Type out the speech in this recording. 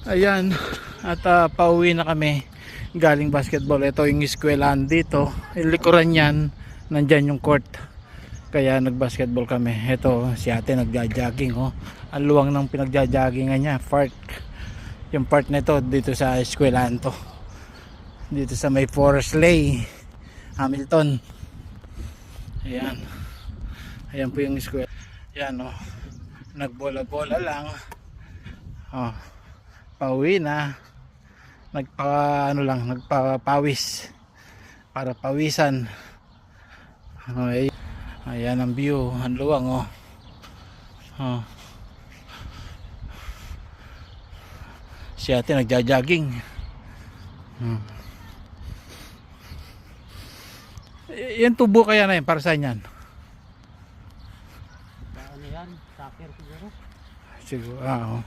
Ayan, at pauwi na kami galing basketball. Ito yung eskwelahan dito. Yung likuran yan, nandyan yung court. Kaya nagbasketball kami. Ito, si ate nagja-jogging. Oh. Ang luwang ng pinagja-joggingan niya, park. Yung park na ito, dito sa eskwelahan to. Dito sa may Forest Lay, Hamilton. Ayan. Ayan po yung eskwela. Ayan, oh. Nagbola-bola lang. Oh. Pauwi na. Nagpapawis para pawisan. Okay. Ayan ang view, ang luwang oh. Oh. Si ate nagja-jogging. Yan tubo kaya na yan, para saan yan? Ano yan? Soccer siguro? Siguro, oh.